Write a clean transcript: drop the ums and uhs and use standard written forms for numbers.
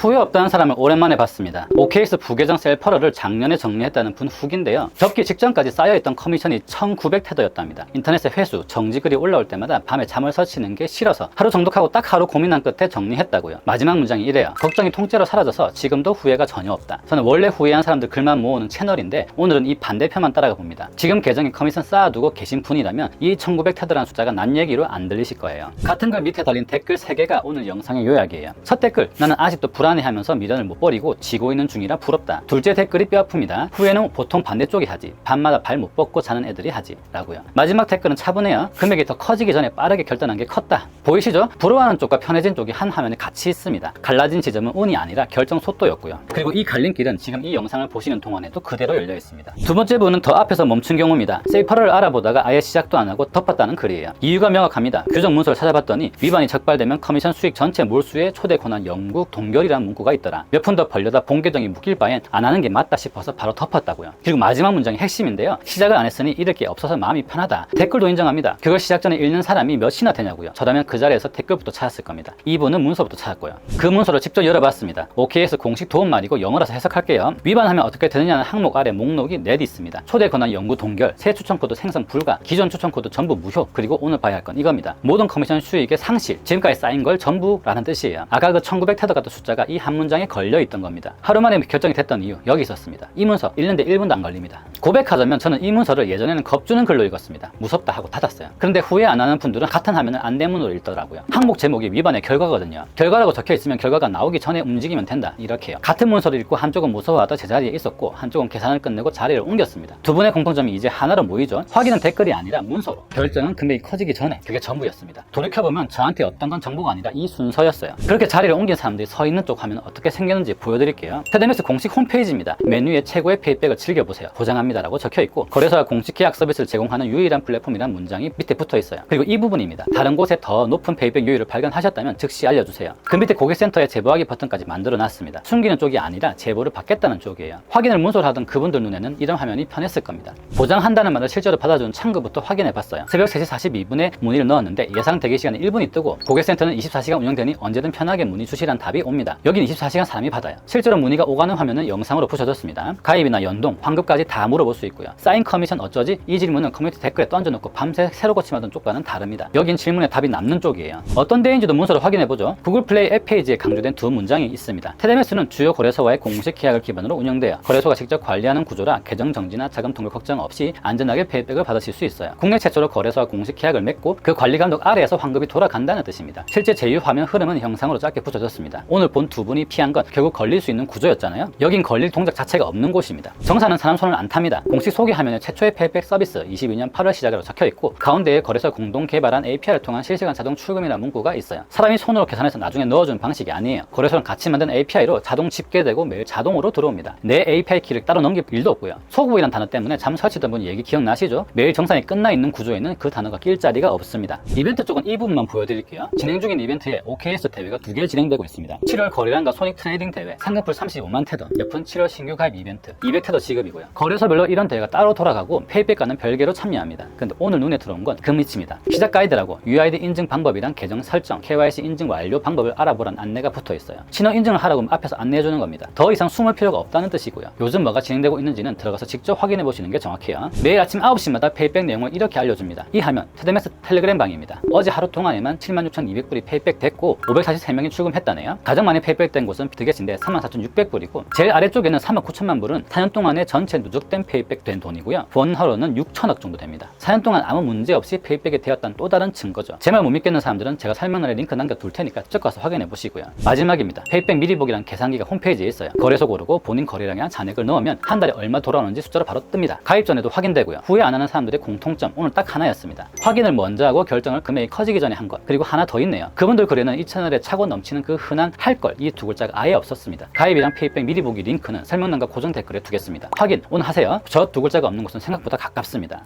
후회 없다는 사람을 오랜만에 봤습니다. OKX 부계정 셀퍼러를 작년에 정리했다는 분 후기인데요. 접기 직전까지 쌓여있던 커미션이 1900테더였답니다. 인터넷에 회수, 정지글이 올라올 때마다 밤에 잠을 설치는 게 싫어서 하루 정독하고 딱 하루 고민한 끝에 정리했다고요. 마지막 문장이 이래요. 걱정이 통째로 사라져서 지금도 후회가 전혀 없다. 저는 원래 후회한 사람들 글만 모으는 채널인데 오늘은 이 반대편만 따라가 봅니다. 지금 계정에 커미션 쌓아두고 계신 분이라면 이 1900테더라는 숫자가 난 얘기로 안 들리실 거예요. 같은 글 밑에 달린 댓글 3개가 오늘 영상의 요약이에요. 첫 댓글, 나는 아직도 불안해하면서 미련을 못 버리고 지고 있는 중이라 부럽다. 둘째 댓글이 뼈아픕니다. 후회는 보통 반대쪽이 하지. 밤마다 발 못 뻗고 자는 애들이 하지. 라고요. 마지막 댓글은 차분해요. 금액이 더 커지기 전에 빠르게 결단한 게 컸다. 보이시죠? 부러워하는 쪽과 편해진 쪽이 한 화면에 같이 있습니다. 갈라진 지점은 운이 아니라 결정 속도였고요. 그리고 이 갈림길은 지금 이 영상을 보시는 동안에도 그대로 열려 있습니다. 두 번째 분은 더 앞에서 멈춘 경우입니다. 셀퍼를 알아보다가 아예 시작도 안 하고 덮었다는 글이에요. 이유가 명확합니다. 규정 문서를 찾아봤더니 위반이 적발되면 커미션 수익 전체 몰수에 초대 권한 영국 동결이라는 문구가 있더라. 몇 푼 더 벌려다 본 계정이 묶일 바엔 안 하는 게 맞다 싶어서 바로 덮었다고요. 그리고 마지막 문장이 핵심인데요. 시작을 안 했으니 잃을 게 없어서 마음이 편하다. 댓글도 인정합니다. 그걸 시작 전에 읽는 사람이 몇이나 되냐고요. 저라면 그 자리에서 댓글부터 찾았을 겁니다. 이분은 문서부터 찾았고요. 그 문서를 직접 열어봤습니다. OKX 공식 도움말이고 영어라서 해석할게요. 위반하면 어떻게 되느냐는 항목 아래 목록이 넷 있습니다. 초대 권한 영구 동결, 새 추천 코드 생성 불가, 기존 추천 코드 전부 무효, 그리고 오늘 봐야 할 건 이겁니다. 모든 커미션 수익의 상실, 지금까지 쌓인 걸 전부라는 뜻이에요. 아까 그 1900테더 같은 숫자가 이 한 문장에 걸려 있던 겁니다. 하루 만에 결정이 됐던 이유 여기 있었습니다. 이 문서 읽는데 1분도 안 걸립니다. 고백하자면 저는 이 문서를 예전에는 겁주는 글로 읽었습니다. 무섭다 하고 닫았어요. 그런데 후회 안 하는 분들은 같은 화면을 안내문으로 읽더라고요. 항목 제목이 위반의 결과거든요. 결과라고 적혀 있으면 결과가 나오기 전에 움직이면 된다. 이렇게요. 같은 문서를 읽고 한쪽은 무서워하다 제자리에 있었고 한쪽은 계산을 끝내고 자리를 옮겼습니다. 두 분의 공통점이 이제 하나로 모이죠. 확인은 댓글이 아니라 문서로. 결정은 금액이 커지기 전에. 그게 전부였습니다. 돌이켜보면 저한테 어떤 건 정보가 아니라 이 순서였어요. 그렇게 자리를 옮긴 사람들이 서 있는 쪽 화면은 어떻게 생겼는지 보여드릴게요. 테드맥스 공식 홈페이지입니다. 메뉴에 최고의 페이백을 즐겨보세요. 보장합니다라고 적혀있고 거래소가 공식 계약 서비스를 제공하는 유일한 플랫폼이란 문장이 밑에 붙어있어요. 그리고 이 부분입니다. 다른 곳에 더 높은 페이백 요율을 발견하셨다면 즉시 알려주세요. 그 밑에 고객센터에 제보하기 버튼까지 만들어놨습니다. 숨기는 쪽이 아니라 제보를 받겠다는 쪽이에요. 확인을 문서로 하던 그분들 눈에는 이런 화면이 편했을 겁니다. 보장한다는 말을 실제로 받아주는 창구부터 확인해봤어요. 새벽 3시 42분에 문의를 넣었는데 예상 대기시간이 1분이 뜨고 고객센터는 24시간 운영되니 언제든 편하게 문의 주시란 답이 옵니다. 여긴 24시간 사람이 받아요. 실제로 문의가 오가는 화면은 영상으로 붙여졌습니다. 가입이나 연동, 환급까지 다 물어볼 수 있고요. 쌓인 커미션 어쩌지? 이 질문은 커뮤니티 댓글에 던져놓고 밤새 새로 고침하던 쪽과는 다릅니다. 여긴 질문에 답이 남는 쪽이에요. 어떤 데인지도 문서로 확인해보죠. 구글 플레이 앱 페이지에 강조된 두 문장이 있습니다. 테드맥스는 주요 거래소와의 공식 계약을 기반으로 운영돼요. 거래소가 직접 관리하는 구조라 계정 정지나 자금 통일 걱정 없이 안전하게 페이백을 받으실 수 있어요. 국내 최초로 거래소와 공식 계약을 맺고 그 관리 감독 아래에서 환급이 돌아간다는 뜻입니다. 실제 제휴 화면 흐름은 영상으로 짧게 붙여졌습니다. 오늘 본 두 분이 피한 건 결국 걸릴 수 있는 구조였잖아요. 여긴 걸릴 동작 자체가 없는 곳입니다. 정사는 사람 손을 안 탑니다. 공식 소개 화면에 최초의 페이백 서비스 22년 8월 시작으로 적혀있고 가운데에 거래소 공동 개발한 API를 통한 실시간 자동 출금이라는 문구가 있어요. 사람이 손으로 계산해서 나중에 넣어주는 방식이 아니에요. 거래소랑 같이 만든 API로 자동 집계되고 매일 자동으로 들어옵니다. 내 API 키를 따로 넘길 일도 없고요. 소구이란 단어 때문에 잠 설치던 분 얘기 기억나시죠? 매일 정산이 끝나 있는 구조에는 그 단어가 낄 자리가 없습니다. 이벤트 쪽은 이 부분만 보여드릴게요. 진행 중인 이벤트에 OKX 대회가 2개 진행되고 있습니다. 7월 거래량과 소닉 트레이딩 대회, 상금풀 35만 테더, 몇푼 7월 신규 가입 이벤트, 200테더 지급이고요. 거래소별로 이런 대회가 따로 돌아가고 페이백과는 별개로 참여합니다. 근데 오늘 눈에 들어온 건 그 밑입니다. 시작 가이드라고 UID 인증 방법이랑 계정 설정, KYC 인증 완료 방법을 알아보란 안내가 붙어 있어요. 신원 인증을 하라고 하면 앞에서 안내해주는 겁니다. 더 이상 숨을 필요가 없다는 뜻이고요. 요즘 뭐가 진행되고 있는지는 들어가서 직접 확인해 보시는 게 정확해요. 매일 아침 9시마다 페이백 내용을 이렇게 알려줍니다. 이 화면 테드맥스 텔레그램 방입니다. 어제 하루 동안에만 76,200불이 페이백 됐고 543명이 출금했다네요. 가장 많이 페이백 된 곳은 비트겟인데 34,600불이고 제일 아래쪽에는 39,000만 불은 4년 동안에 전체 누적된 페이백 된 돈이고요. 본 하루는 6천억 정도 됩니다. 4년 동안 아무 문제 없이 페이백이 되었다는 또 다른 증거죠. 제 말 못 믿겠는 사람들은 제가 설명란에 링크 남겨둘 테니까 쭉 가서 확인해 보시고요. 마지막입니다. 페이백 미리 보기란 계산기가 홈페이지에 있어요. 거래소 고르고 본인 거래량이랑 잔액을 넣으면 한 달에 얼마 돌아오는지 숫자로 바로 뜹니다. 가입 전에도 확인되고요. 후회 안 하는 사람들의 공통점 오늘 딱 하나였습니다. 확인을 먼저 하고 결정을 금액이 커지기 전에 한 것. 그리고 하나 더 있네요. 그분들 글에는 이 채널에 차고 넘치는 그 흔한 할 걸 이 두 글자가 아예 없었습니다. 가입이랑 페이백 미리 보기 링크는 설명란과 고정 댓글에 두겠습니다. 확인 오늘 하세요. 저 두 글자가 없는 곳은 생각보다 가깝습니다.